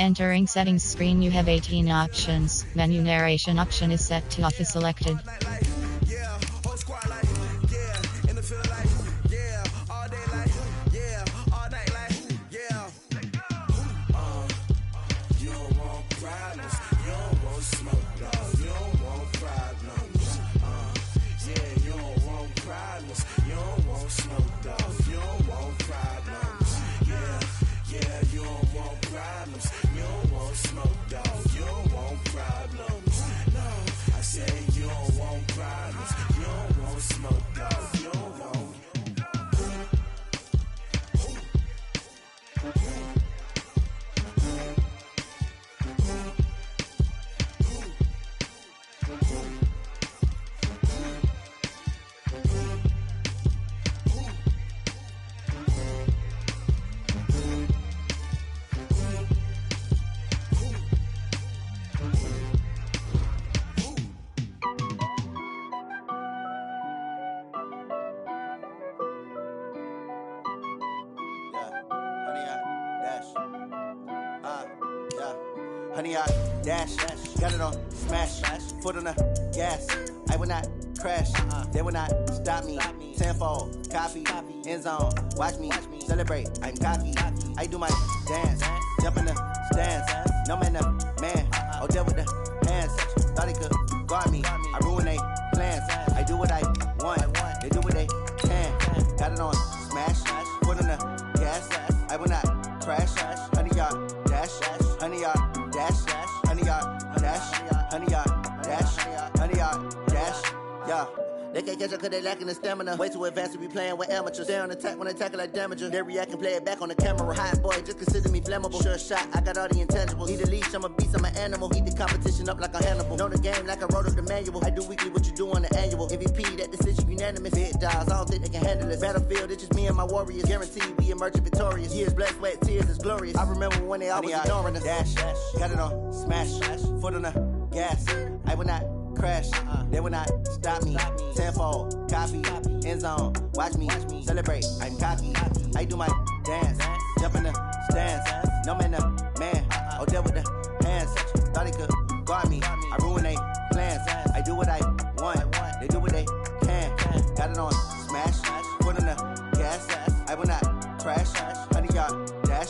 Entering settings screen, you have 18 options. Menu narration option is set to off is selected. Honey, I dash, got it on smash, foot on the gas. I will not crash, they will not stop me. Tenfold, copy, end zone, watch me celebrate. I'm cocky, I do my dance, jump in the stands. No man, man, oh deal with the hands. Thought he could guard me, I ruin they plans. I do what I want, they do what they can. Got it on smash, foot on the gas. I will not crash, honey, y'all dash, honey, y'all dash, honey, y'all dash, honey, y'all dash, honey, y'all dash, yeah. They can't catch up cause they lacking the stamina. Way too advanced to be playing with amateurs. Stay on attack when they tackle like damager. They react and play it back on the camera. Hot boy, just consider me flammable. Sure shot, I got all the intangibles. Need a leash, I'm a beast, I'm an animal. Heat the competition up like a Hannibal. Know the game like I wrote up the manual. I do weekly what you do on the annual. MVP, that decision unanimous. Big dials, I don't think they can handle it. Battlefield, it's just me and my warriors. Guaranteed we emerging victorious. Years, blood, sweat, tears, it's glorious. I remember when they always ignoring us. Dash, got it on smash, foot on the gas. I will not crash, they will not stop me. Tenfold, copy, end zone, watch me celebrate. I'm cocky, I do my dance, jump in the stands. No man, man, oh deal with the hands. Thought he could guard me, I ruin they plans. I do what I want, they do what they can. Got it on smash, foot on the gas. I will not crash, honey, y'all dash,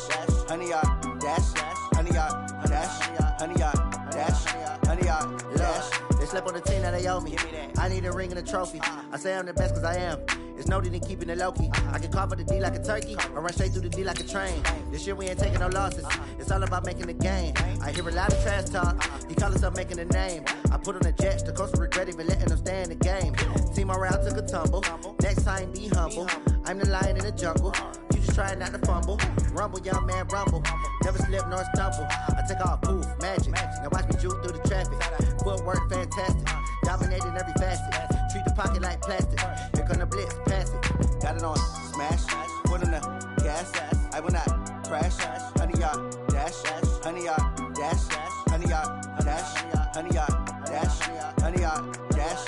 honey, y'all dash, honey, y'all dash, honey, y'all dash, honey, y'all dash. They slept on the team that they owe me. I need a ring and a trophy. I say I'm the best cause I am. It's no need in keeping it low-key. I can carve for the D like a turkey or run straight through the D like a train. This year we ain't taking no losses. It's all about making the game. I hear a lot of trash talk. He call himself making a name. I put on the Jets. The coach regret even letting them stay in the game. Team morale took a tumble. Next time be humble. I'm the lion in the jungle. You just trying not to fumble. Rumble, young man, rumble. Never slip nor stumble. I take off, poof, magic. Now watch me juke through the traffic. Footwork fantastic. Dominating every facet. Treat the pocket like plastic. Here come the blitz, pass it. Got it on smash, foot on the gas. I will not crash, honey, y'all dash, honey, y'all dash, honey, y'all dash, honey, y'all dash, honey, y'all dash.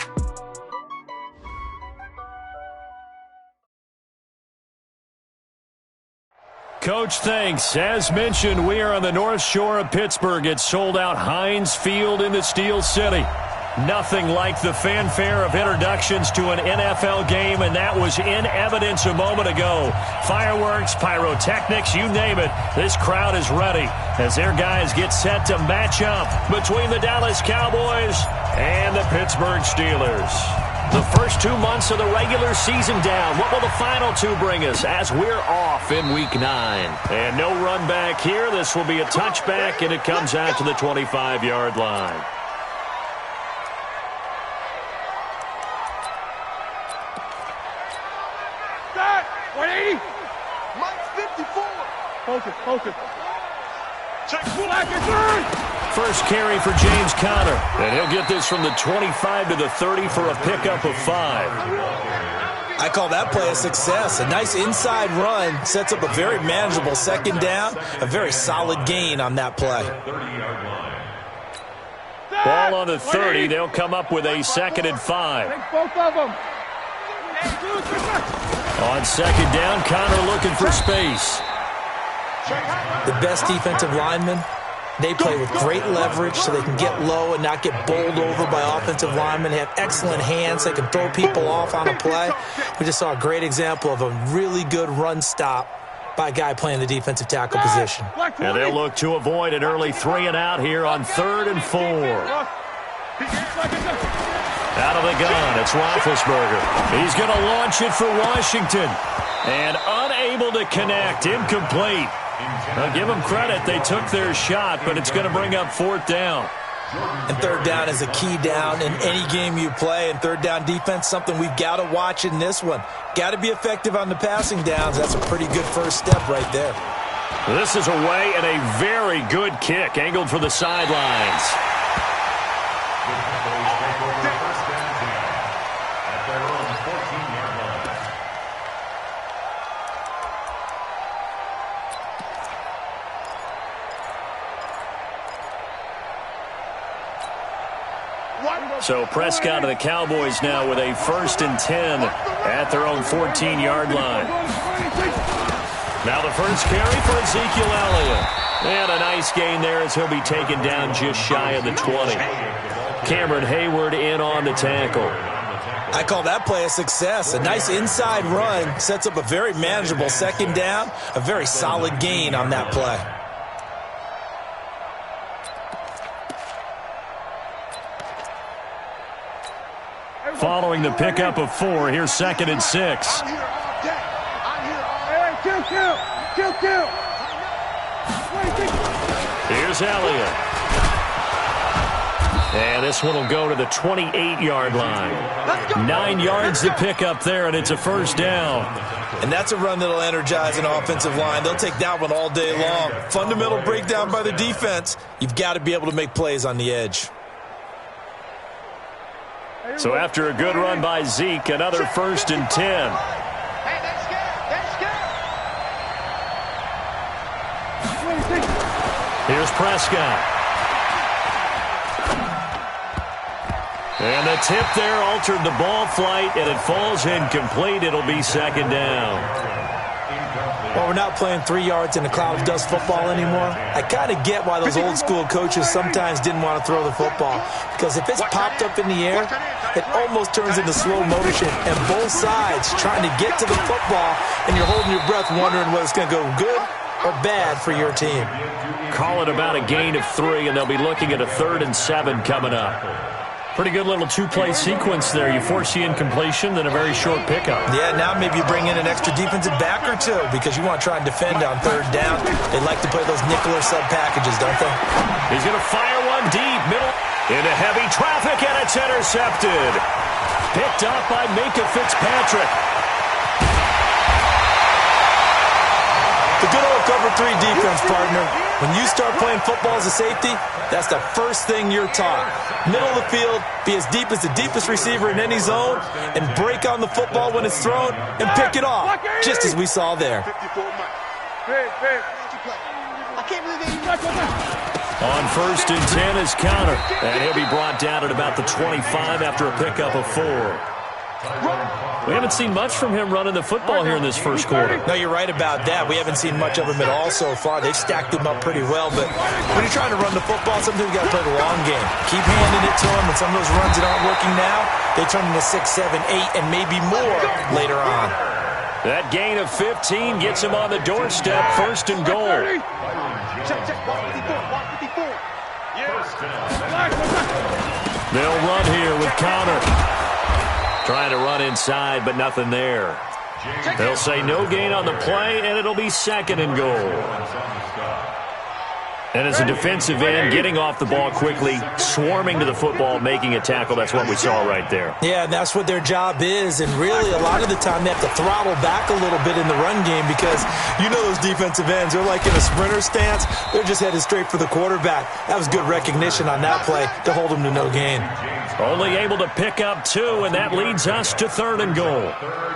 Coach, thanks. As mentioned, we are on the North Shore of Pittsburgh. It's sold out Heinz Field in the Steel City. Nothing like the fanfare of introductions to an NFL game, and that was in evidence a moment ago. Fireworks, pyrotechnics, you name it. This crowd is ready as their guys get set to match up between the Dallas Cowboys and the Pittsburgh Steelers. The first 2 months of the regular season down. What will the final two bring us as we're off in Week 9? And no run back here. This will be a touchback, and it comes out to the 25-yard line. Start! 180! Mike's 54! Focus. Check black and green! First carry for James Conner. And he'll get this from the 25 to the 30 for a pickup of 5. I call that play a success. A nice inside run sets up a very manageable second down. A very solid gain on that play. Ball on the 30. They'll come up with a 2nd and 5. Take both of them. On second down, Conner looking for space. The best defensive linemen They play with great leverage so they can get low and not get bowled over by offensive linemen. They have excellent hands. They can throw people off on a play. We just saw a great example of a really good run stop by a guy playing the defensive tackle position. And they'll look to avoid an early 3-and-out here on 3rd and 4. Out of the gun, it's Roethlisberger. He's going to launch it for Washington. And unable to connect, incomplete. Now, give them credit. They took their shot, but it's going to bring up 4th down. And 3rd down is a key down in any game you play. And 3rd down defense, something we've got to watch in this one. Got to be effective on the passing downs. That's a pretty good first step right there. This is away and a very good kick, angled for the sidelines. So Prescott and the Cowboys now with a 1st and 10 at their own 14-yard line. Now the first carry for Ezekiel Elliott. And a nice gain there as he'll be taken down just shy of the 20. Cameron Hayward in on the tackle. I call that play a success. A nice inside run sets up a very manageable 2nd down. A very solid gain on that play. Following the pickup of 4, here's 2nd and 6. Here's Elliott. And this one will go to the 28-yard line. 9 yards to pick up there, and it's a 1st down. And that's a run that'll energize an offensive line. They'll take that one all day long. Fundamental breakdown by the defense. You've got to be able to make plays on the edge. So after a good run by Zeke, another 1st and 10. Here's Prescott. And the tip there altered the ball flight, and it falls incomplete. It'll be 2nd down. Well, we're not playing 3 yards in a cloud of dust football anymore. I kind of get why those old school coaches sometimes didn't want to throw the football. Because if it's popped up in the air, it almost turns into slow motion. And both sides trying to get to the football, and you're holding your breath wondering whether it's going to go good or bad for your team. Call it about a gain of 3, and they'll be looking at a 3rd and 7 coming up. Pretty good little 2-play sequence there. You force the incompletion, then a very short pickup. Yeah, now maybe you bring in an extra defensive back or two because you want to try and defend on 3rd down. They like to play those nickel or sub packages, don't they? He's going to fire one deep, middle, into heavy traffic, and it's intercepted. Picked up by Minka Fitzpatrick. The good old cover 3 defense, partner. When you start playing football as a safety, that's the first thing you're taught. Middle of the field, be as deep as the deepest receiver in any zone, and break on the football when it's thrown and pick it off, just as we saw there. On 1st and 10 is Counter, and he'll be brought down at about the 25 after a pickup of 4. We haven't seen much from him running the football here in this first quarter. No, you're right about that. We haven't seen much of him at all so far. They've stacked him up pretty well, but when you're trying to run the football, sometimes you got to play the long game. Keep handing it to him, and some of those runs that aren't working now, they turn into 6, 7, 8, and maybe more later on. That gain of 15 gets him on the doorstep, 1st and goal. They'll run here with Counter. Trying to run inside, but nothing there. They'll say no gain on the play, and it'll be 2nd and goal. And as a defensive end, getting off the ball quickly, swarming to the football, making a tackle, that's what we saw right there. Yeah, and that's what their job is. And really, a lot of the time, they have to throttle back a little bit in the run game because you know those defensive ends, they're like in a sprinter stance. They're just headed straight for the quarterback. That was good recognition on that play to hold them to no gain. Only able to pick up 2, and that leads us to 3rd and goal.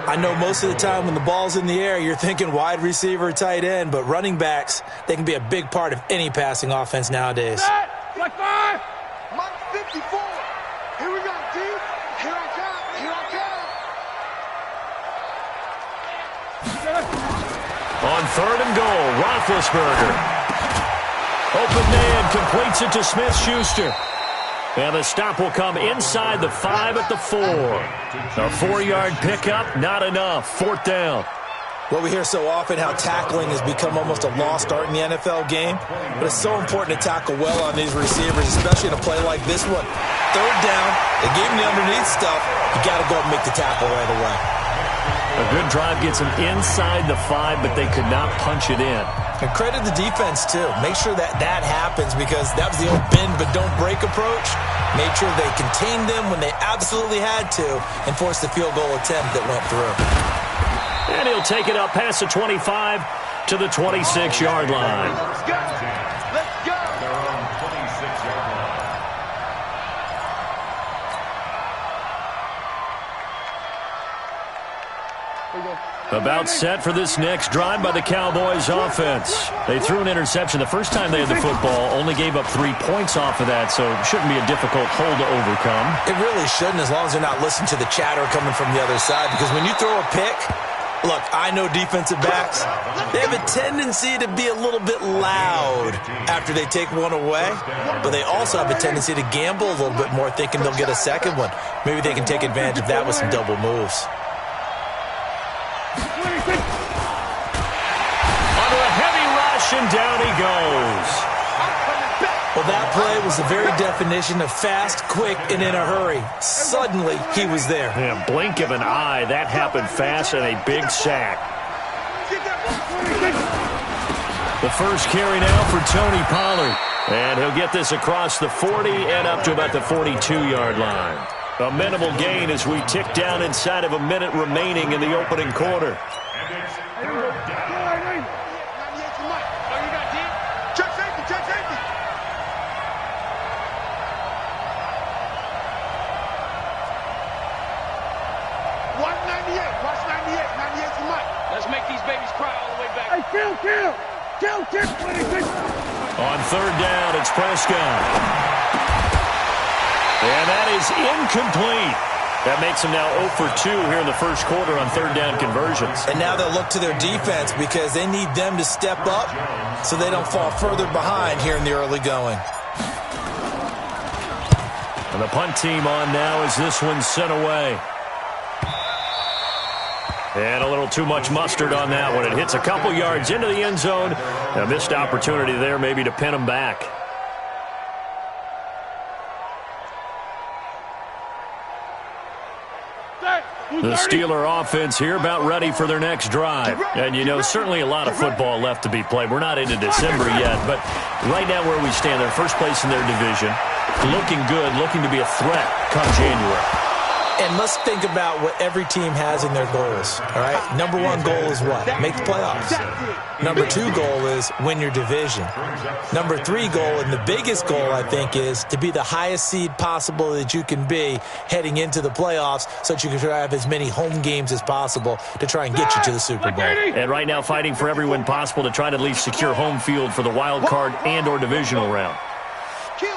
I know most of the time when the ball's in the air, you're thinking wide receiver, tight end, but running backs, they can be a big part of any passing offense nowadays. Like 5. Mark 54. Here we go, D. Here I come. Here I come. On 3rd and goal, Roethlisberger. Open man completes it to Smith-Schuster. And the stop will come inside the 5 at the 4. A 4-yard pickup, not enough. 4th down. Well, we hear so often how tackling has become almost a lost art in the NFL game, but it's so important to tackle well on these receivers, especially in a play like this one. 3rd down, they gave him the underneath stuff. You got to go up and make the tackle right away. A good drive gets them inside the 5, but they could not punch it in. And credit the defense, too. Make sure that happens, because that was the old bend but don't break approach. Made sure they contained them when they absolutely had to and forced the field goal attempt that went through. And he'll take it up past the 25 to the 26-yard line. Let's go. Let's go. They're on 26-yard line. About set for this next drive by the Cowboys offense. They threw an interception the first time they had the football, only gave up 3 points off of that, so it shouldn't be a difficult hole to overcome. It really shouldn't, as long as they're not listening to the chatter coming from the other side, because when you throw a pick, look, I know defensive backs, they have a tendency to be a little bit loud after they take one away, but they also have a tendency to gamble a little bit more, thinking they'll get a second one. Maybe they can take advantage of that with some double moves. Under a heavy rush, and down he goes. Well, that play was the very definition of fast, quick, and in a hurry. Suddenly, he was there. Yeah, blink of an eye, that happened fast, and a big sack. The first carry now for Tony Pollard. And he'll get this across the 40 and up to about the 42-yard line. A minimal gain as we tick down inside of a minute remaining in the opening quarter. On 3rd down, it's Prescott. And that is incomplete. That makes them now 0 for 2 here in the first quarter on 3rd down conversions. And now they'll look to their defense, because they need them to step up so they don't fall further behind here in the early going. And the punt team on now as this one's sent away. And a little too much mustard on that one. It hits a couple yards into the end zone. A missed opportunity there maybe to pin them back. The Steeler offense here about ready for their next drive. And, you know, certainly a lot of football left to be played. We're not into December yet, but right now where we stand, they're first place in their division. Looking good, looking to be a threat come January. And let's think about what every team has in their goals, all right? Number 1 goal is what? Make the playoffs. Number 2 goal is win your division. Number 3 goal, and the biggest goal, I think, is to be the highest seed possible that you can be heading into the playoffs, so that you can have as many home games as possible to try and get you to the Super Bowl. And right now fighting for every win possible to try to at least secure home field for the wild card and or divisional round. Kill.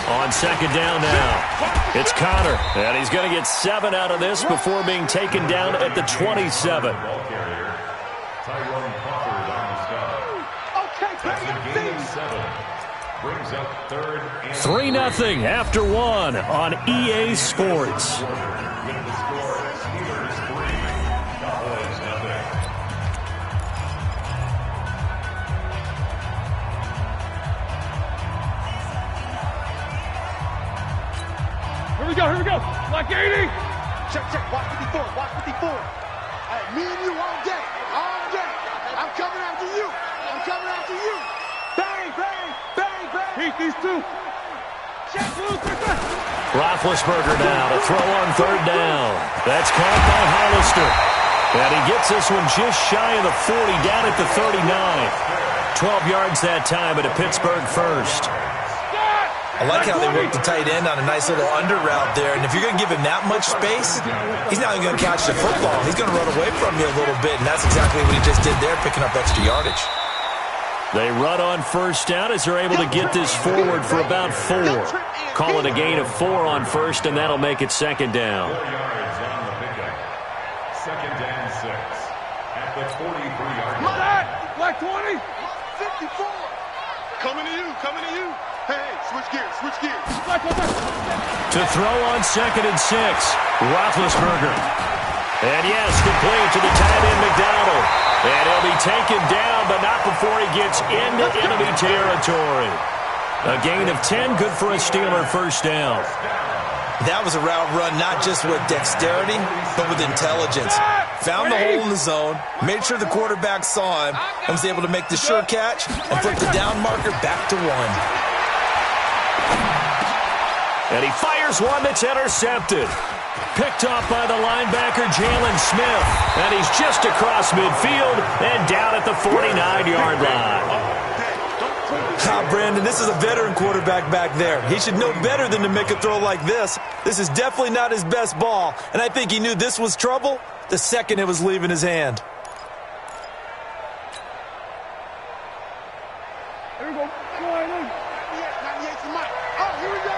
On 2nd down now, it's Connor, and he's going to get 7 out of this before being taken down at the 27. 3-0 after 1 on EA Sports. Here we go. Like 80. Check. Watch 54. Me and you all day. I'm coming after you. Bang. Heat these two. Check. Roethlisberger now to throw on 3rd down. That's caught by Hollister. And he gets this one just shy of the 40, down at the 39. 12 yards that time, but a Pittsburgh first. I like how they worked the tight end on a nice little under route there. And if you're going to give him that much space, he's not even going to catch the football. He's going to run away from you a little bit, and that's exactly what he just did there, picking up extra yardage. They run on 1st down as they're able to get this forward for about 4. Call it a gain of 4 on 1st, and that'll make it 2nd down. 4 yards on the pickup. 2nd and 6 at the 43-yard line. Black 20. 54. Coming to you, coming to you. Hey, switch gears, switch gears. To throw on 2nd and 6, Roethlisberger. And yes, complete to the tight end McDonald. And he'll be taken down, but not before he gets into enemy territory. A gain of 10, good for a Steeler first down. That was a route run not just with dexterity, but with intelligence. Found the hole in the zone, made sure the quarterback saw him, and was able to make the sure catch and flip the down marker back to 1. And he fires one that's intercepted. Picked off by the linebacker, Jalen Smith. And he's just across midfield and down at the 49-yard line. Brandon, this is a veteran quarterback back there. He should know better than to make a throw like this. This is definitely not his best ball, and I think he knew this was trouble the second it was leaving his hand. Here we go. Come on, 98's the mic. Oh, here we go.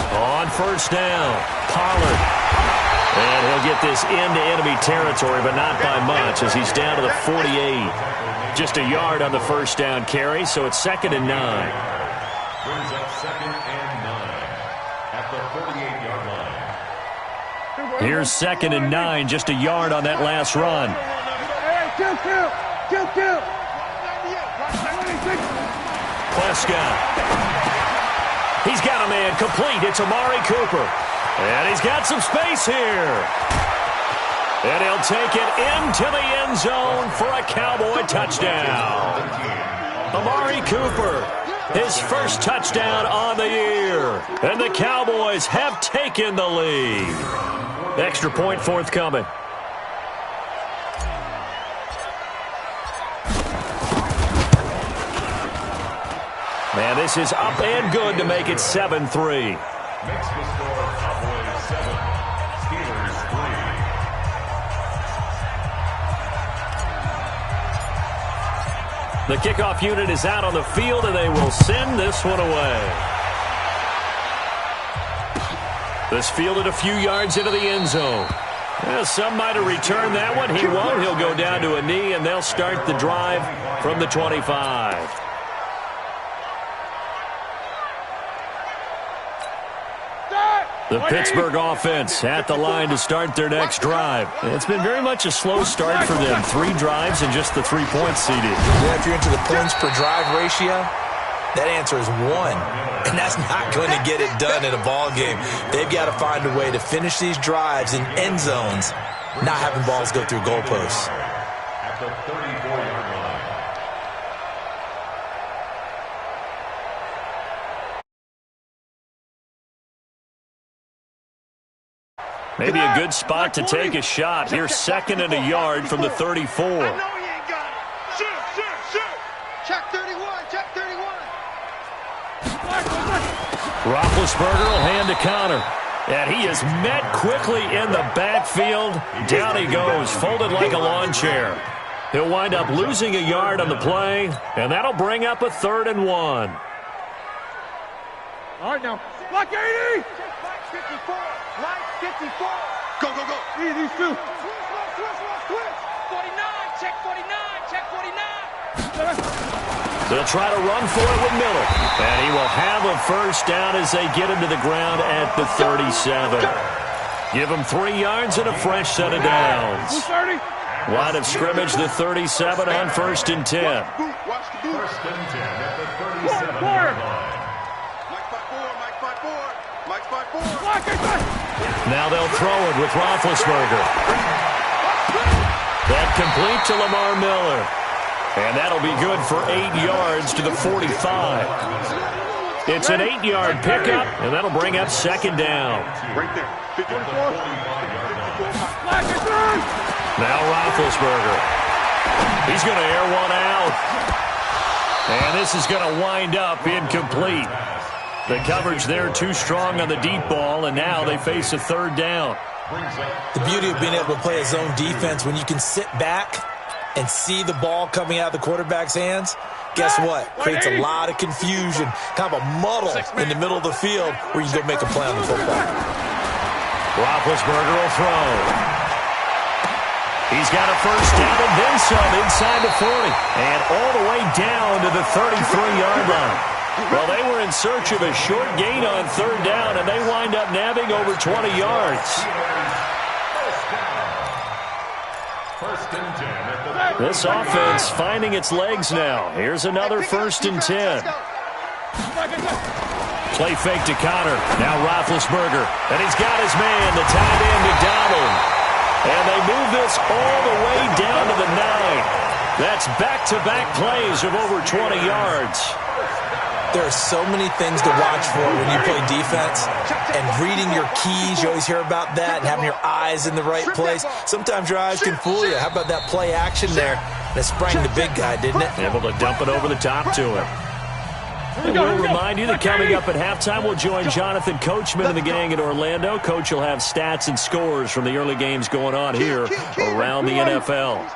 Oh. On first down, Pollard. And he'll get this into enemy territory, but not by much as he's down to the 48. Just a yard on the first down carry, so it's 2nd and 9. Brings up 2nd and 9 at the 48-yard line. Here's 2nd and 9, just a yard on that last run. Hey, kill. Prescott. He's got a man complete. It's Amari Cooper. And he's got some space here. And he'll take it into the end zone for a Cowboy touchdown. Amari Cooper, his first touchdown on the year. And the Cowboys have taken the lead. Extra point forthcoming. And this is up and good to make it 7-3. Makes the score Cowboys 7, Steelers 3. The kickoff unit is out on the field, and they will send this one away. This fielded a few yards into the end zone. Well, some might have returned that one. He won't. He'll go down to a knee, and they'll start the drive from the 25. The Pittsburgh offense at the line to start their next drive. It's been very much a slow start for them. 3 drives and just the 3 points seeded. Yeah, if you're into the points per drive ratio, that answer is 1. And that's not going to get it done in a ball game. They've got to find a way to finish these drives in end zones, not having balls go through goalposts. At the 34-yard line. Maybe a good spot to take a shot. Here's 2nd and a yard from the 34. I know he ain't got it. Shoot. Check 31, check 31. Roethlisberger will hand to Connor. And he is met quickly in the backfield. Down he goes, folded like a lawn chair. He'll wind up losing a yard on the play, and that'll bring up a 3rd and 1. All right, now. Block 80. Check 54. Line 54. Go. These two. Switch. 49. Check 49. Check 49. They'll try to run for it with Miller. And he will have a first down as they get him to the ground at the 37. Give him 3 yards and a fresh set of downs. Line of scrimmage, the 37 on 1st and 10. First and 10 at the 37-yard line. Mike 5-4. Now they'll throw it with Roethlisberger. That complete to Lamar Miller. And that'll be good for 8 yards to the 45. It's an 8-yard pickup, and that'll bring up 2nd down. Right there. 54. Now Roethlisberger. He's going to air one out. And this is going to wind up incomplete. The coverage there too strong on the deep ball, and now they face a 3rd down. The beauty of being able to play a zone defense when you can sit back and see the ball coming out of the quarterback's hands, guess what? Creates a lot of confusion, kind of a muddle in the middle of the field where you can go make a play on the football. Roethlisberger will throw. He's got a first down and then some inside the 40. And all the way down to the 33-yard line. Well, they were in search of a short gain on third down, and they wind up nabbing over 20 yards. This offense finding its legs now. Here's another 1st and 10. Play fake to Connor. Now Roethlisberger. And he's got his man, the tight end, McDonald. And they move this all the way down to the 9. That's back-to-back plays of over 20 yards. There are so many things to watch for when you play defense. And reading your keys, you always hear about that, and having your eyes in the right place. Sometimes your eyes can fool you. How about that play action there? And it sprang the big guy, didn't it? Able to dump it over the top to him. And we'll remind you that coming up at halftime, we'll join Jonathan Coachman and the gang in Orlando. Coach will have stats and scores from the early games going on here around the NFL.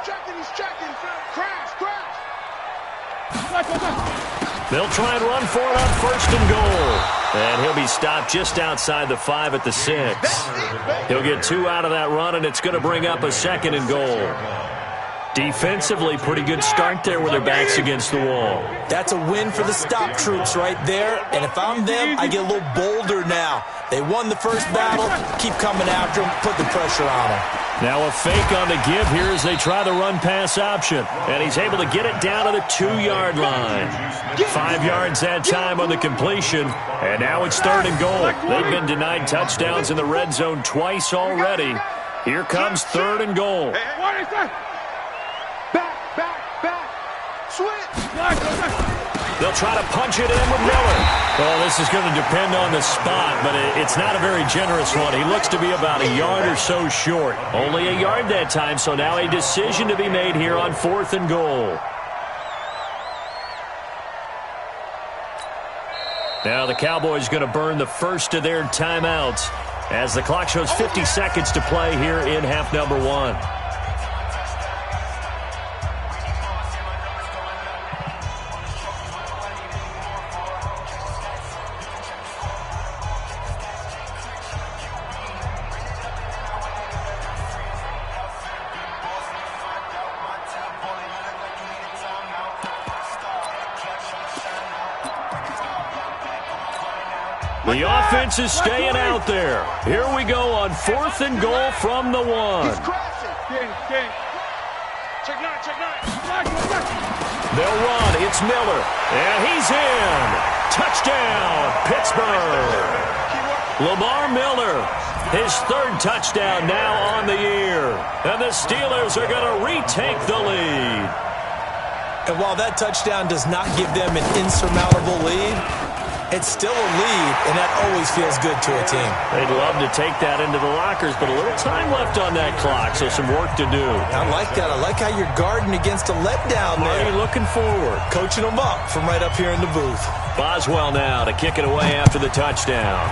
They'll try and run for it on 1st and goal. And he'll be stopped just outside the 5 at the 6. He'll get 2 out of that run, and it's going to bring up a 2nd and goal. Defensively, pretty good start there with their backs against the wall. That's a win for the stop troops right there. And if I'm them, I get a little bolder now. They won the first battle. Keep coming after them. Put the pressure on them. Now a fake on the give here as they try the run-pass option. And he's able to get it down to the 2-yard line. 5 yards that time on the completion. And now it's 3rd and goal. They've been denied touchdowns in the red zone twice already. Here comes 3rd and goal. What is that? Back. Switch. They'll try to punch it in with Miller. Well, this is going to depend on the spot, but it's not a very generous one. He looks to be about a yard or so short. Only a yard that time, so now a decision to be made here on 4th and goal. Now the Cowboys going to burn the first of their timeouts as the clock shows 50 seconds to play here in half number 1. The offense is staying out there. Here we go on 4th and goal from the 1. They'll run. It's Miller. And he's in. Touchdown, Pittsburgh. Lamar Miller, his 3rd touchdown now on the year. And the Steelers are going to retake the lead. And while that touchdown does not give them an insurmountable lead, it's still a lead, and that always feels good to a team. They'd love to take that into the lockers, but a little time left on that clock, so some work to do. I like that. I like how you're guarding against a letdown there. Marty looking forward. Coaching them up from right up here in the booth. Boswell now to kick it away after the touchdown.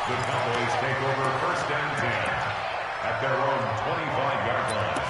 The Cowboys take over 1st and 10 at their own 25-yard line.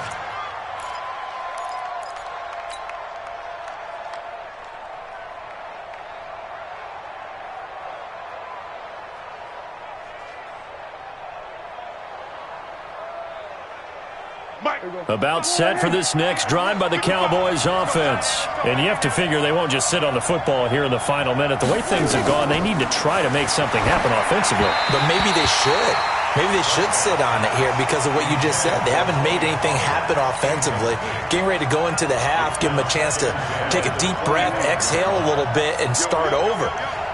About set for this next drive by the Cowboys offense. And you have to figure they won't just sit on the football here in the final minute. The way things have gone, they need to try to make something happen offensively. But maybe they should. Maybe they should sit on it here because of what you just said. They haven't made anything happen offensively. Getting ready to go into the half, give them a chance to take a deep breath, exhale a little bit, and start over.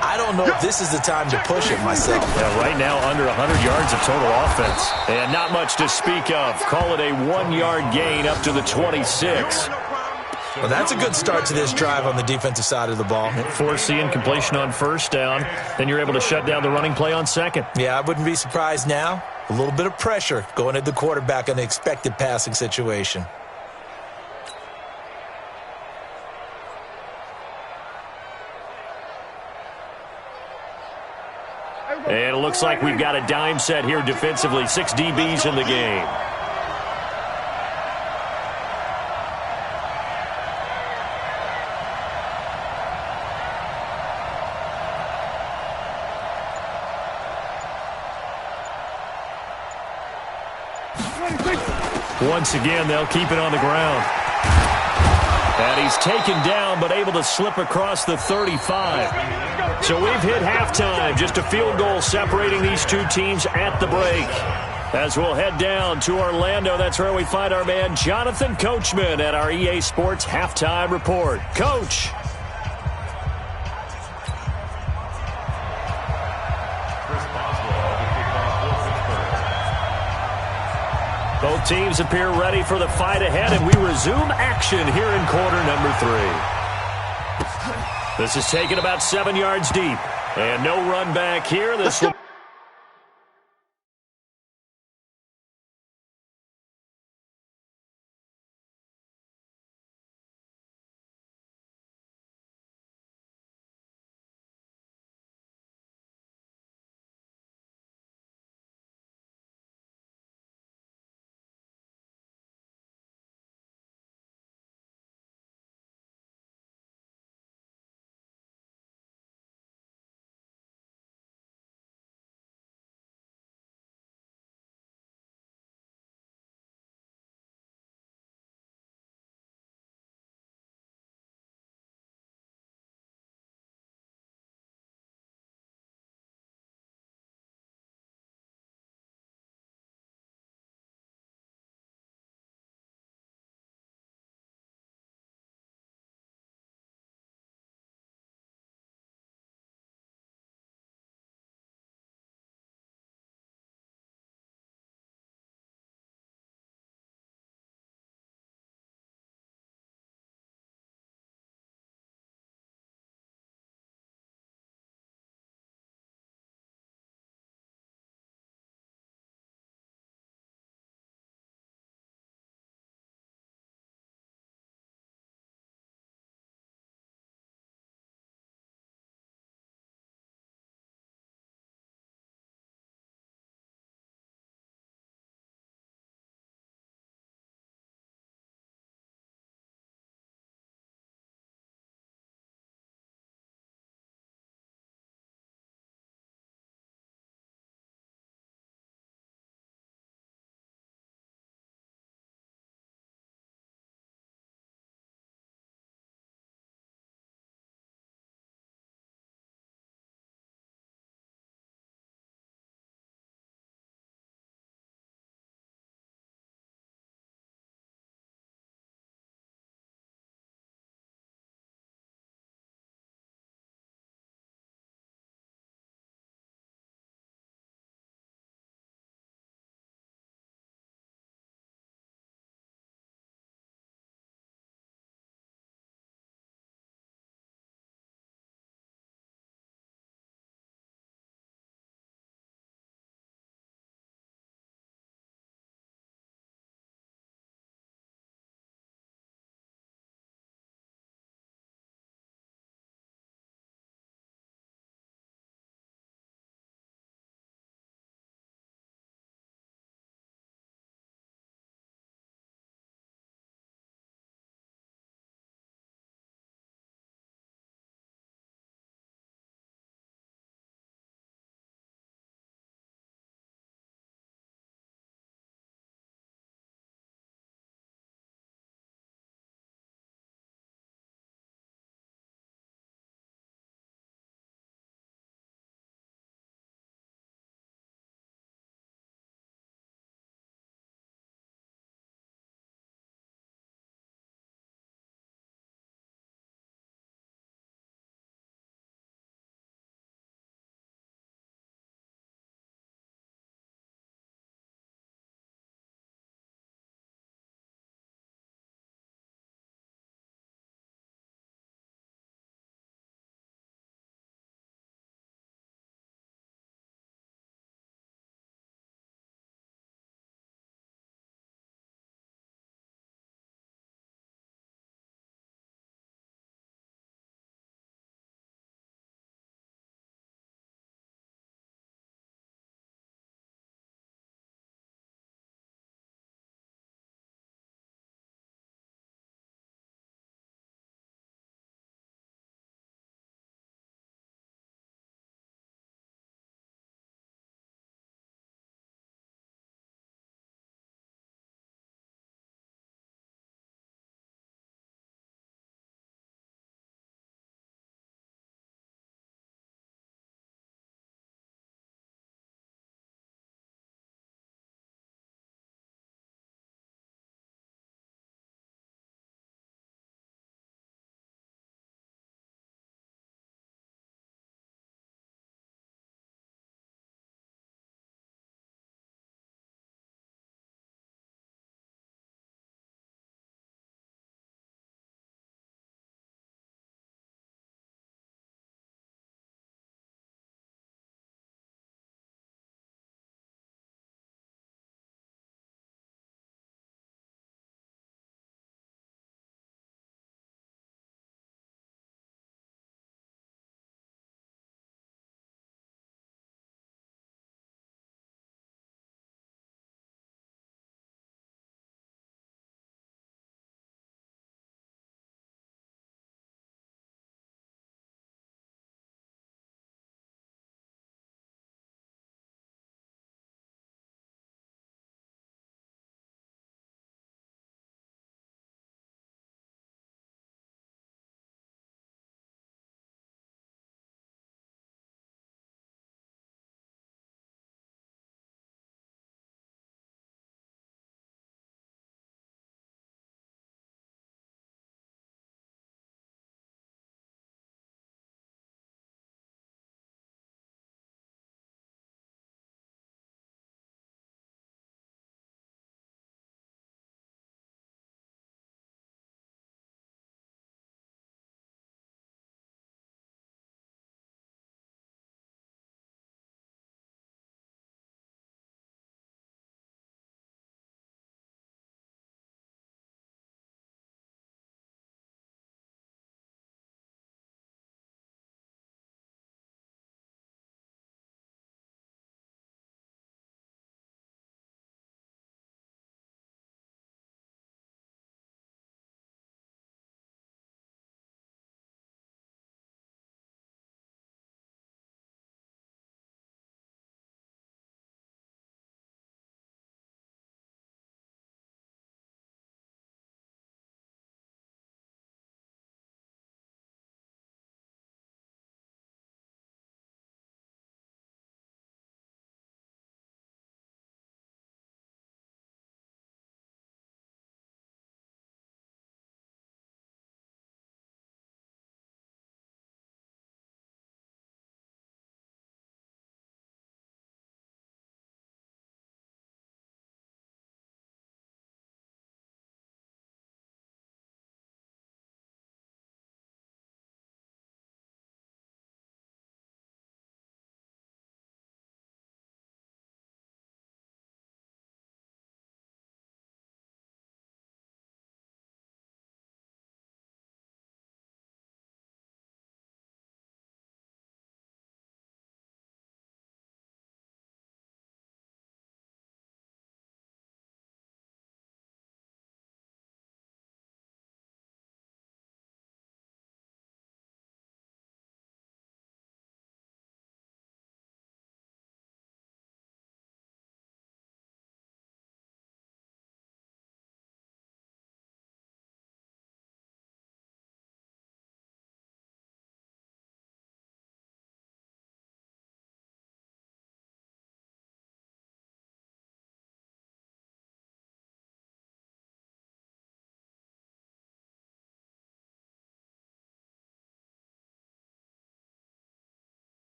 I don't know if this is the time to push it myself. Yeah, right now, under 100 yards of total offense. And not much to speak of. Call it a 1-yard gain up to the 26. Well, that's a good start to this drive on the defensive side of the ball. Force the incompletion on 1st down. Then you're able to shut down the running play on 2nd. Yeah, I wouldn't be surprised now. A little bit of pressure going at the quarterback on the expected passing situation. And it looks like we've got a dime set here defensively. 6 DBs in the game. Once again, they'll keep it on the ground. And he's taken down, but able to slip across the 35. So we've hit halftime. Just a field goal separating these two teams at the break. As we'll head down to Orlando, that's where we find our man Jonathan Coachman at our EA Sports Halftime Report. Coach. Both teams appear ready for the fight ahead, and we resume action here in quarter number 3. This is taken about 7 yards deep, and no run back here. This will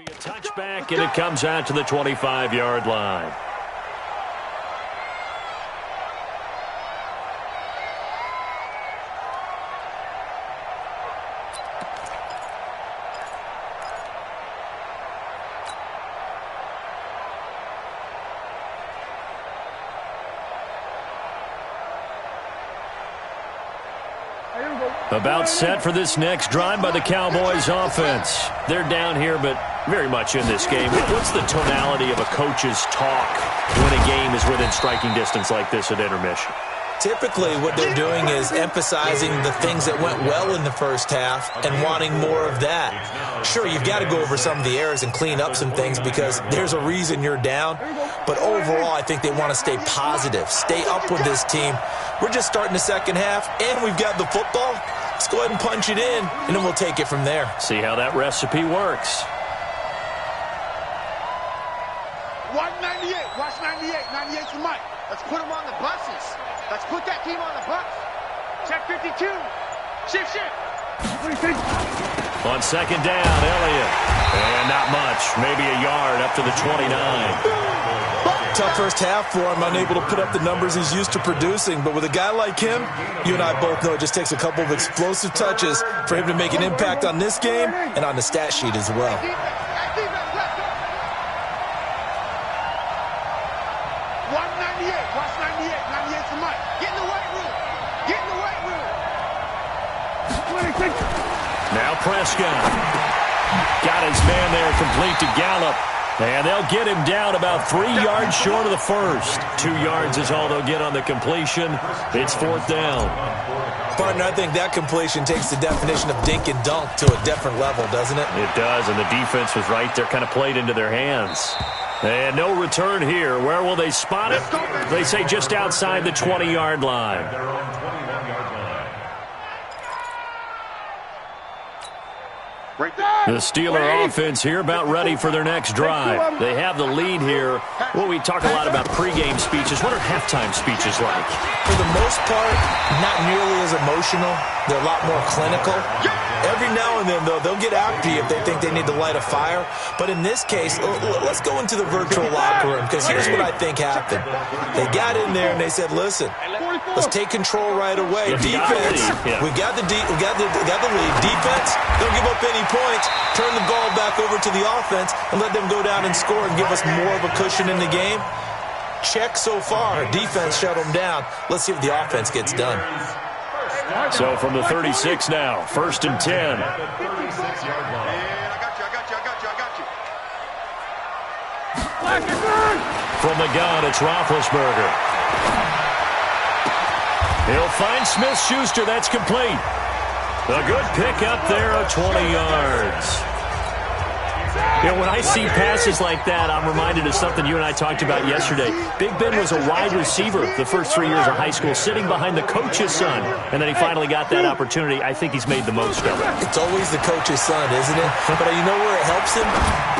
A touchback, and it comes out to the 25-yard line. About set for this next drive by the Cowboys offense. They're down here, but very much in this game. What's the tonality of a coach's talk when a game is within striking distance like this at intermission? Typically, what they're doing is emphasizing the things that went well in the first half and wanting more of that. Sure, you've got to go over some of the errors and clean up some things because there's a reason you're down. But overall, I think they want to stay positive, stay up with this team. We're just starting the second half, and we've got the football. Let's go ahead and punch it in, and then we'll take it from there. See how that recipe works. Watch 98. Watch 98. 98's the mic. Let's put them on the buses. Let's put that team on the bus. Check 52. Shift. What do you think? On second down, Elliott. And not much. Maybe a yard up to the 29. Tough first half for him, unable to put up the numbers he's used to producing. But with a guy like him, you and I both know it just takes a couple of explosive touches for him to make an impact on this game and on the stat sheet as well. Watch 98. Watch 98. 98's the mic. Get in the weight room. Get in the weight room. 26. Now Prescott. Got his man there complete to Gallup. And they'll get him down about 3 yards short of the first. 2 yards is all they'll get on the completion. It's fourth down. Partner, I think that completion takes the definition of dink and dunk to a different level, doesn't it? It does, and the defense was right there, kind of played into their hands. And no return here. Where will they spot it? They say just outside the 20-yard line. The Steeler offense here about ready for their next drive. They have the lead here. Well, we talk a lot about pregame speeches. What are halftime speeches like? For the most part, not nearly as emotional. They're a lot more clinical. Every now and then, though, they'll get after you if they think they need to light a fire. But in this case, let's go into the virtual locker room, because here's what I think happened. They got in there and they said, listen, let's take control right away. Defense, we got the lead. Defense, don't give up any points. Turn the ball back over to the offense and let them go down and score and give us more of a cushion in the game. Check so far. Defense shut them down. Let's see if the offense gets done. So from the 36 now, first and 10. I got you. From the gun, it's Roethlisberger. He'll find Smith-Schuster. That's complete. A good pick up there of 20 yards. You know, when I see passes like that, I'm reminded of something you and I talked about yesterday. Big Ben was a wide receiver the first 3 years of high school, sitting behind the coach's son. And then he finally got that opportunity. I think he's made the most of it. It's always the coach's son, isn't it? But you know where it helps him?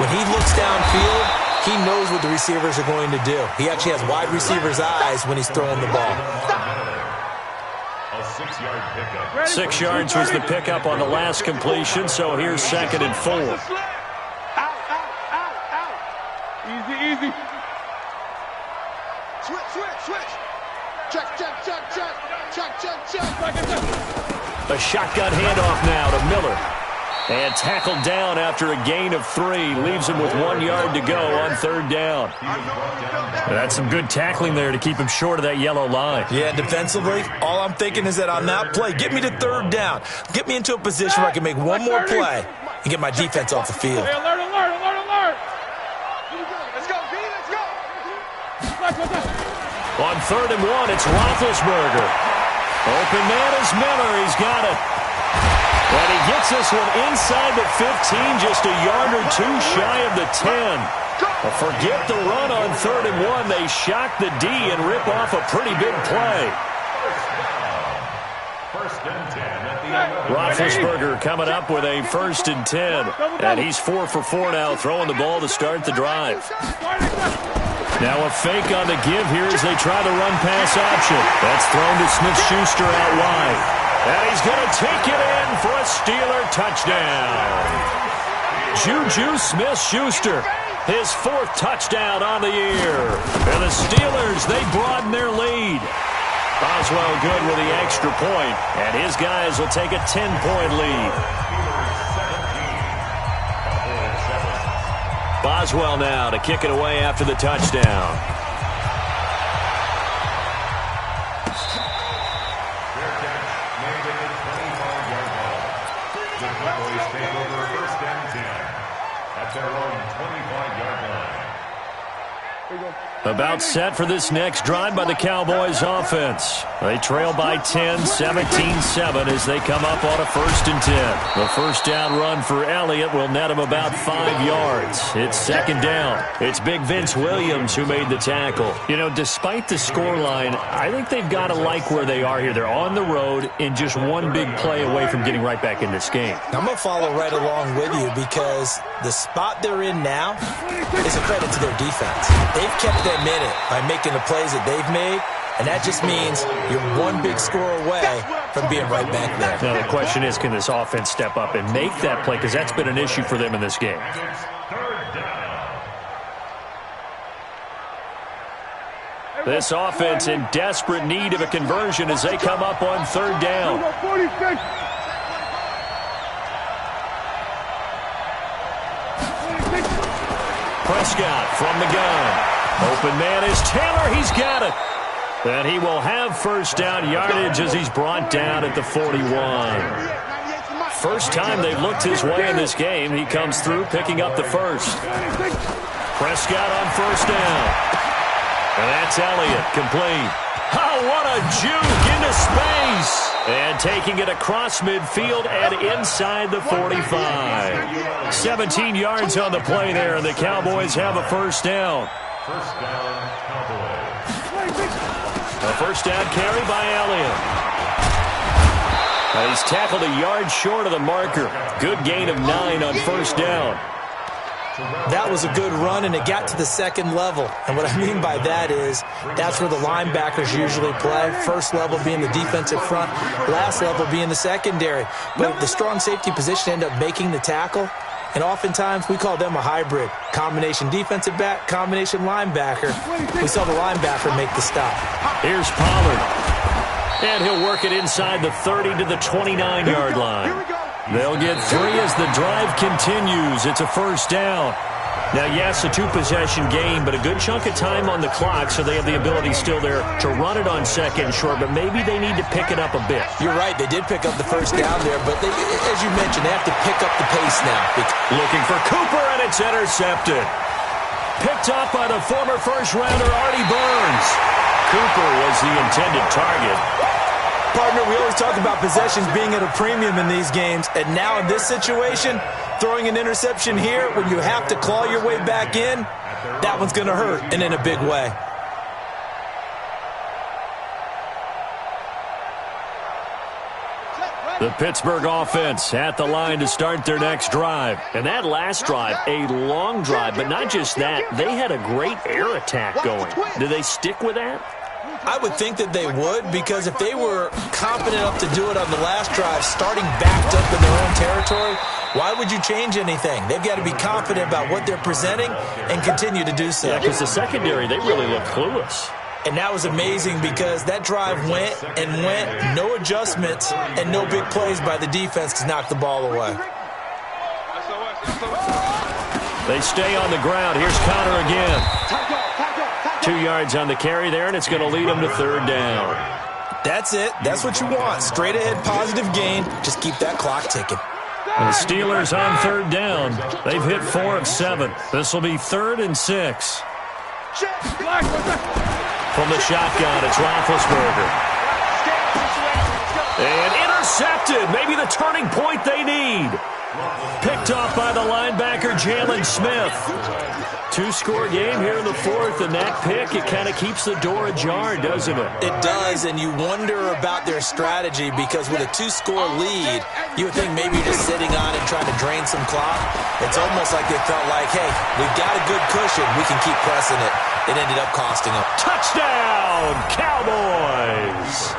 When he looks downfield, he knows what the receivers are going to do. He actually has wide receivers' eyes when he's throwing the ball. 6 yards was the pickup on the last completion, so here's second and 4. Easy. Switch. Check. A shotgun handoff now to Miller. And tackled down after a gain of 3. Leaves him with 1 yard to go on third down. That's some good tackling there to keep him short of that yellow line. Yeah, defensively, all I'm thinking is that on that play, get me to third down. Get me into a position where I can make one more play and get my defense off the field. Hey, alert. Let's go, B, let's go. On third and 1, it's Roethlisberger. Open man is Miller. He's got it. And he gets this one inside the 15, just a yard or two shy of the 10. Forget the run on third and 1. They shock the D and rip off a pretty big play. Roethlisberger coming up with a first and 10. And he's 4 for 4 now, throwing the ball to start the drive. Now a fake on the give here as they try the run-pass option. That's thrown to Smith-Schuster out wide. And he's going to take it in for a Steeler touchdown. Juju Smith-Schuster, his 4th touchdown on the year. And the Steelers, they broaden their lead. Boswell good with the extra point, and his guys will take a 10-point lead. Boswell now to kick it away after the touchdown. About set for this next drive by the Cowboys offense. They trail by 10, 17-7 as they come up on a 1st and 10. The first down run for Elliott will net him about 5 yards. It's 2nd down. It's Big Vince Williams who made the tackle. You know, despite the scoreline, I think they've got to like where they are here. They're on the road and just one big play away from getting right back in this game. I'm going to follow right along with you because the spot they're in now is a credit to their defense. They've kept them in it by making the plays that they've made, and that just means you're one big score away from being right back there. Now the question is, can this offense step up and make that play? Because that's been an issue for them in this game. This offense in desperate need of a conversion as they come up on 3rd down. Prescott from the gun. Open man is Taylor. He's got it. And he will have 1st down yardage as he's brought down at the 41. First time they've looked his way in this game. He comes through picking up the 1st. Prescott on 1st down. And that's Elliott complete. Oh, what a juke into space. And taking it across midfield and inside the 45. 17 yards on the play there, and the Cowboys have a 1st down. 1st down, Cowboys. A 1st down carry by Elliott. He's tackled a yard short of the marker. Good gain of 9 on 1st down. That was a good run, and it got to the 2nd level. And what I mean by that is that's where the linebackers usually play. 1st level being the defensive front, last level being the secondary. But the strong safety position ended up making the tackle. And oftentimes we call them a hybrid. Combination defensive back, combination linebacker. We saw the linebacker make the stop. Here's Pollard. And he'll work it inside the 30 to the 29-yard line. They'll get 3 as the drive continues. It's a 1st down. Now, yes, a 2-possession game, but a good chunk of time on the clock, so they have the ability still there to run it on 2nd and short, but maybe they need to pick it up a bit. You're right. They did pick up the 1st down there, but they, as you mentioned, they have to pick up the pace now. Looking for Cooper, and it's intercepted. Picked up by the former 1st-rounder Artie Burns. Cooper was the intended target. Partner, we always talk about possessions being at a premium in these games, and now in this situation, throwing an interception here when you have to claw your way back in, that one's going to hurt, and in a big way. The Pittsburgh offense at the line to start their next drive. And that last drive, a long drive, but not just that, they had a great air attack going. Do they stick with that? I would think that they would, because if they were confident enough to do it on the last drive, starting backed up in their own territory, why would you change anything? They've got to be confident about what they're presenting and continue to do so. Yeah, because the secondary, they really look clueless. And that was amazing because that drive went and went, no adjustments and no big plays by the defense to knock the ball away. They stay on the ground. Here's Connor again. 2 yards on the carry there, and it's going to lead them to 3rd down. That's it. That's what you want. Straight ahead, positive gain. Just keep that clock ticking. And the Steelers on 3rd down. They've hit 4 of 7. This will be 3rd and 6. From the shotgun, it's Roethlisberger. And intercepted. Maybe the turning point they need. Picked off by the linebacker, Jalen Smith. 2-score game here in the 4th, and that pick, it kind of keeps the door ajar, doesn't it? It does, and you wonder about their strategy because with a 2-score lead, you would think maybe you're just sitting on it trying to drain some clock. It's almost like they felt like, hey, we've got a good cushion. We can keep pressing it. It ended up costing them. Touchdown, Cowboys!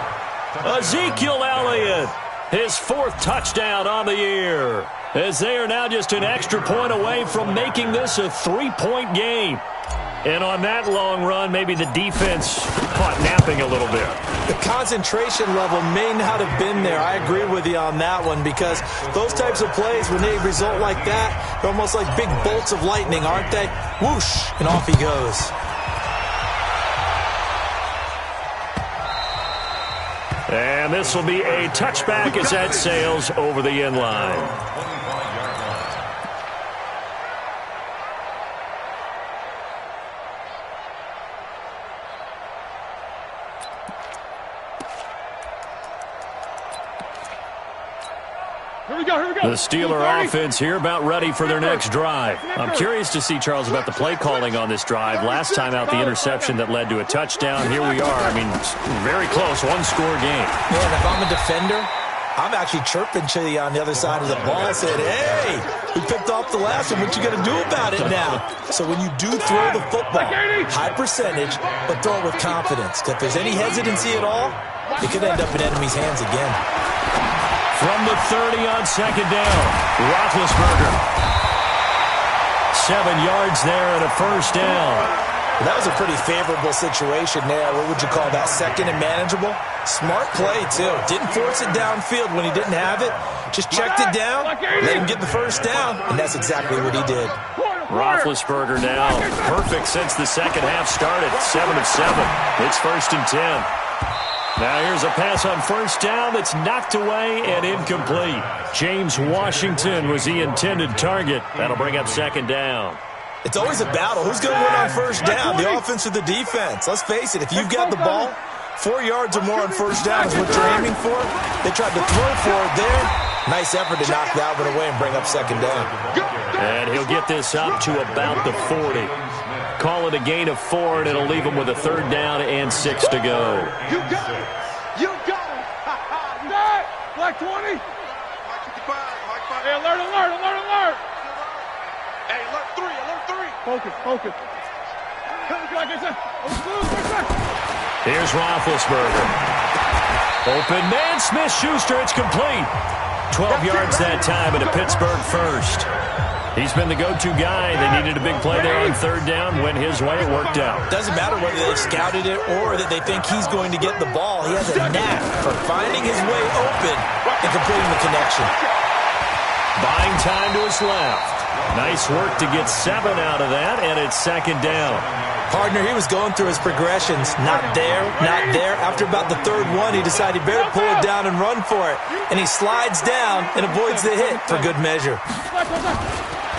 Ezekiel Elliott His 4th touchdown on the year, as they are now just an extra point away from making this a 3-point game. And on that long run, maybe the defense caught napping a little bit. The concentration level may not have been there. I agree with you on that one, because those types of plays, when they result like that, they're almost like big bolts of lightning, aren't they? Whoosh, and off he goes. And this will be a touchback as that sails over the end line. The Steeler offense here about ready for their next drive. I'm curious to see, Charles, about the play calling on this drive. Last time out, the interception that led to a touchdown. Here we are. I mean, very close, one-score game. Man, if I'm a defender, I'm actually chirping to you on the other side of the ball. I said, hey, we picked off the last one. What you going to do about it now? So when you do throw the football, high percentage, but throw it with confidence. If there's any hesitancy at all, it could end up in enemy's hands again. From the 30 on 2nd down, Roethlisberger. 7 yards there and a first down. Well, that was a pretty favorable situation there. What would you call that? Second and manageable? Smart play, too. Didn't force it downfield when he didn't have it. Just checked it down, let him get the first down, and that's exactly what he did. Roethlisberger now perfect since the second half started. 7 of 7. It's 1st and 10. Now here's a pass on first down that's knocked away and incomplete. James Washington was the intended target. That'll bring up 2nd down. It's always a battle. Who's going to win on first down, the offense or the defense? Let's face it, if you've got the ball, 4 yards or more on first down is what you're aiming for. They tried to throw for it there. Nice effort to knock that one away and bring up 2nd down. And he'll get this up to about the 40. Call it a gain of 4, and it'll leave him with a 3rd down and 6 to go. You got it. You got it. You got it. Black 20. Mike 55. Mike 5. Hey, alert, alert, alert, alert. Hey, alert 3, alert 3. Focus, focus. Like I said, here's Roethlisberger. Open man, Smith-Schuster, it's complete. 12 yards that time and a Pittsburgh first. He's been the go-to guy. They needed a big play there on 3rd down. Went his way. It worked out. Doesn't matter whether they've scouted it or that they think he's going to get the ball. He has a knack for finding his way open and completing the connection. Buying time to his left. Nice work to get 7 out of that, and it's 2nd down. Partner, he was going through his progressions. Not there, not there. After about the 3rd one, he decided he better pull it down and run for it. And he slides down and avoids the hit for good measure.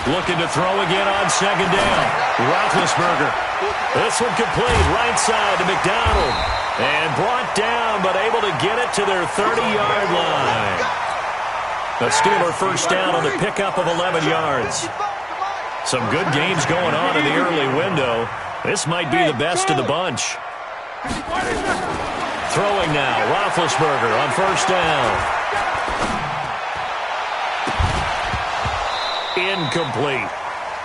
Looking to throw again on 2nd down. Roethlisberger. This one complete. Right side to McDonald. And brought down, but able to get it to their 30-yard line. The Steeler first down on the pickup of 11 yards. Some good games going on in the early window. This might be the best of the bunch. Throwing now. Roethlisberger on first down. Incomplete.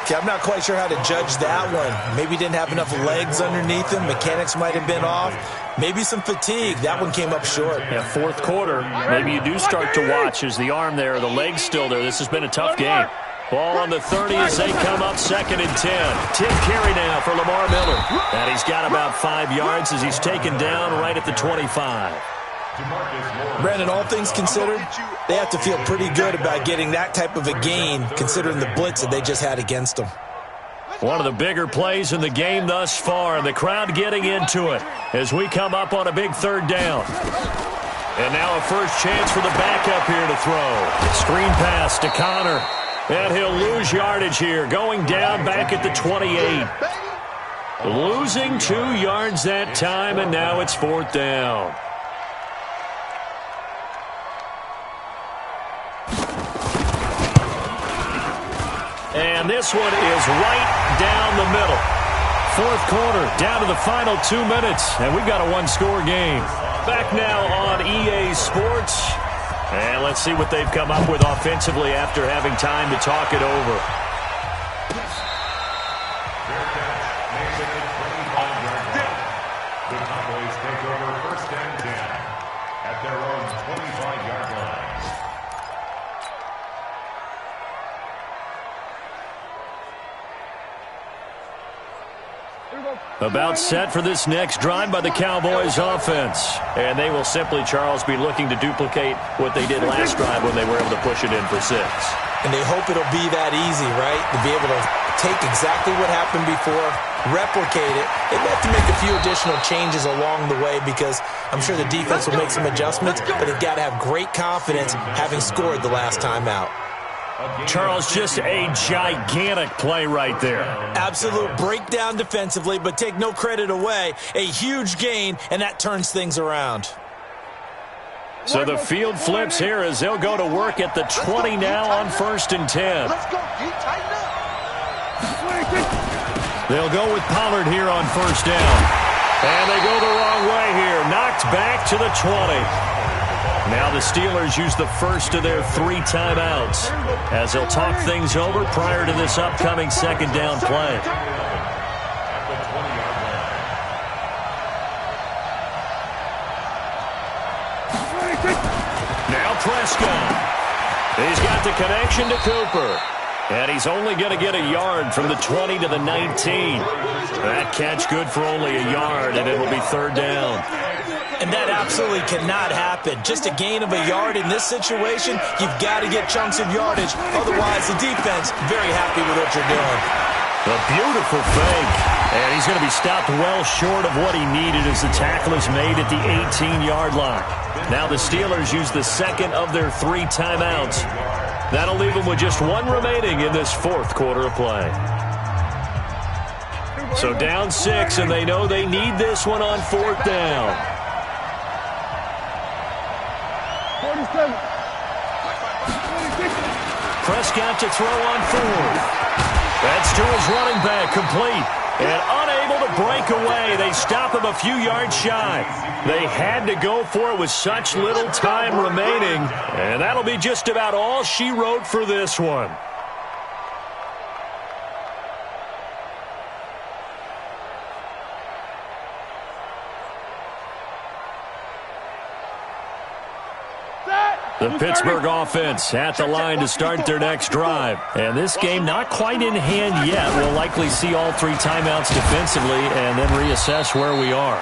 Okay, I'm not quite sure how to judge that one. Maybe he didn't have enough legs underneath him. Mechanics might have been off. Maybe some fatigue. That one came up short. Yeah, 4th quarter. Maybe you do start to watch as the arm there, the leg's still there. This has been a tough game. Ball on the 30 as they come up 2nd and 10. Tip carry now for Lamar Miller. And he's got about 5 yards as he's taken down right at the 25. Brandon, all things considered, they have to feel pretty good about getting that type of a gain, considering the blitz that they just had against them. One of the bigger plays in the game thus far, and the crowd getting into it as we come up on a big 3rd down. And now a first chance for the backup here to throw. Screen pass to Connor. And he'll lose yardage here, going down back at the 28. Losing 2 yards that time, and now it's 4th down. And this one is right down the middle. 4th quarter, down to the final 2 minutes, and we've got a 1-score game. Back now on EA Sports, and let's see what they've come up with offensively after having time to talk it over. The Cowboys take over 1st and 10 at their own 25-yard line. About set for this next drive by the Cowboys offense. And they will simply, Charles, be looking to duplicate what they did last drive when they were able to push it in for 6. And they hope it'll be that easy, right? To be able to take exactly what happened before, replicate it. They have to make a few additional changes along the way because I'm sure the defense will make some adjustments, but they've got to have great confidence having scored the last time out. Charles, just a gigantic play right there. Absolute breakdown defensively, but take no credit away. A huge gain, and that turns things around. So the field flips here as they'll go to work at the 20 now on 1st and 10. Let's go. Tighten up. They'll go with Pollard here on 1st down. And they go the wrong way here. Knocked back to the 20. Now the Steelers use the first of their 3 timeouts as they'll talk things over prior to this upcoming 2nd down play. Now Prescott. He's got the connection to Cooper. And he's only going to get a yard from the 20 to the 19. That catch good for only a yard, and it'll be 3rd down. And that absolutely cannot happen. Just a gain of a yard in this situation, you've got to get chunks of yardage. Otherwise, the defense, very happy with what you're doing. A beautiful fake. And he's going to be stopped well short of what he needed as the tackle is made at the 18-yard line. Now the Steelers use the 2nd of their 3 timeouts. That'll leave them with just 1 remaining in this 4th quarter of play. So down 6, and they know they need this one on 4th down. 47. Prescott to throw on 4th. That's to his running back, complete. And unable to break away. They stop him a few yards shy. They had to go for it with such little time remaining. And that'll be just about all she wrote for this one. The Pittsburgh offense at the line to start their next drive. And this game not quite in hand yet. We'll likely see all 3 timeouts defensively and then reassess where we are.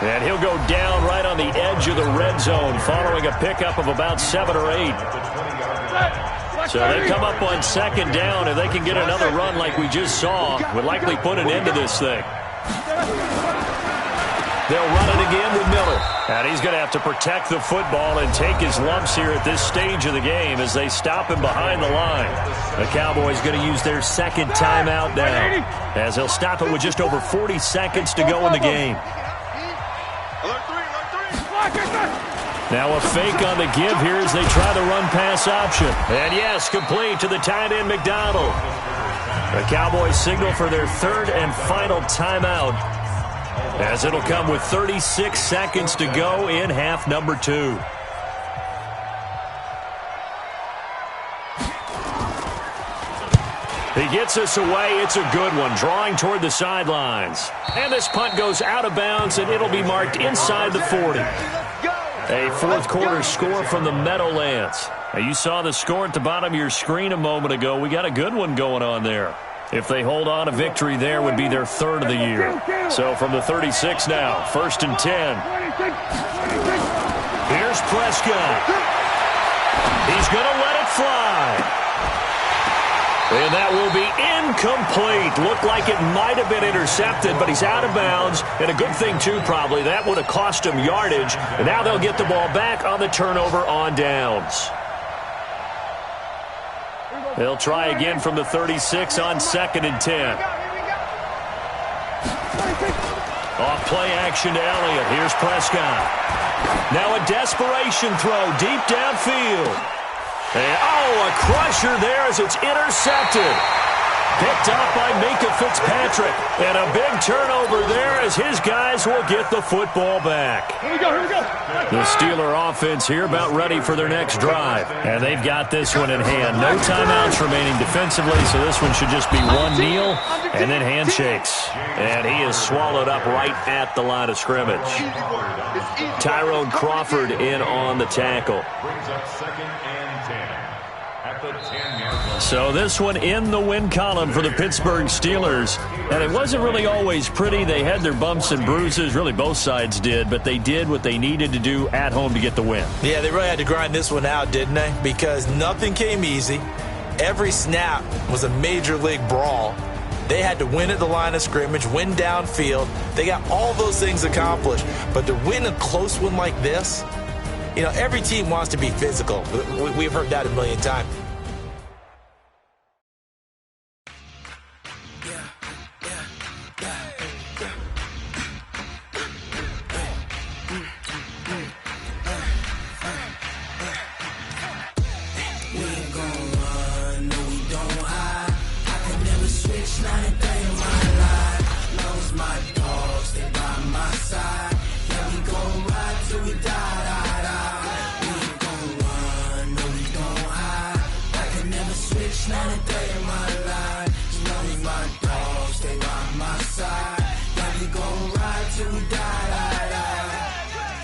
And he'll go down right on the edge of the red zone following a pickup of about 7 or 8. So they come up on 2nd down. If they can get another run like we just saw, would likely put an end to this thing. They'll run it again with Miller. And he's going to have to protect the football and take his lumps here at this stage of the game as they stop him behind the line. The Cowboys going to use their 2nd timeout now as they'll stop it with just over 40 seconds to go in the game. Now a fake on the give here as they try the run-pass option. And yes, complete to the tight end McDonald. The Cowboys signal for their 3rd and final timeout, as it'll come with 36 seconds to go in half number 2. He gets us away. It's a good one, drawing toward the sidelines. And this punt goes out of bounds, and it'll be marked inside the 40. A 4th quarter score from the Meadowlands. Now, you saw the score at the bottom of your screen a moment ago. We got a good one going on there. If they hold on, a victory there would be their 3rd of the year. So from the 36 now, 1st and 10. Here's Prescott. He's going to let it fly. And that will be incomplete. Looked like it might have been intercepted, but he's out of bounds. And a good thing, too, probably. That would have cost him yardage. And now they'll get the ball back on the turnover on downs. They'll try again from the 36 on 2nd and 10. Off play action to Elliott. Here's Prescott. Now a desperation throw deep downfield. And, a crusher there as it's intercepted. Picked up by Minkah Fitzpatrick. And a big turnover there as his guys will get the football back. Here we go. The Steeler offense here about ready for their next drive. And they've got this one in hand. No timeouts remaining defensively, so this one should just be one kneel and then handshakes. And he is swallowed up right at the line of scrimmage. Tyrone Crawford in on the tackle. Brings up 2nd and 10. at the 10-yard line. So this one in the win column for the Pittsburgh Steelers. And it wasn't really always pretty. They had their bumps and bruises. Really, both sides did. But they did what they needed to do at home to get the win. Yeah, they really had to grind this one out, didn't they? Because nothing came easy. Every snap was a major league brawl. They had to win at the line of scrimmage, win downfield. They got all those things accomplished. But to win a close one like this, you know, every team wants to be physical. We've heard that a million times.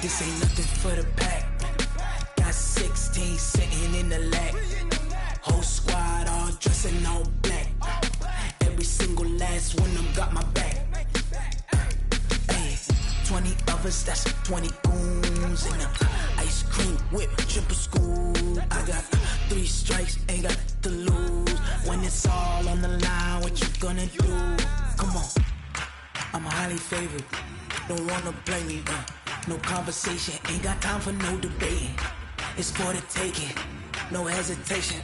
This ain't nothing for the pack. Got 16 sitting in the lap. Whole squad all dressing all black. Every single last one of them got my back. Hey, 20 of us, that's 20 goons in the ice cream whip, triple school. I got 3 strikes, ain't got to lose. When it's all on the line, what you gonna do? Come on, I'm highly favored. Don't wanna blame me, no conversation, ain't got time for no debating. It's for the taking, no hesitation.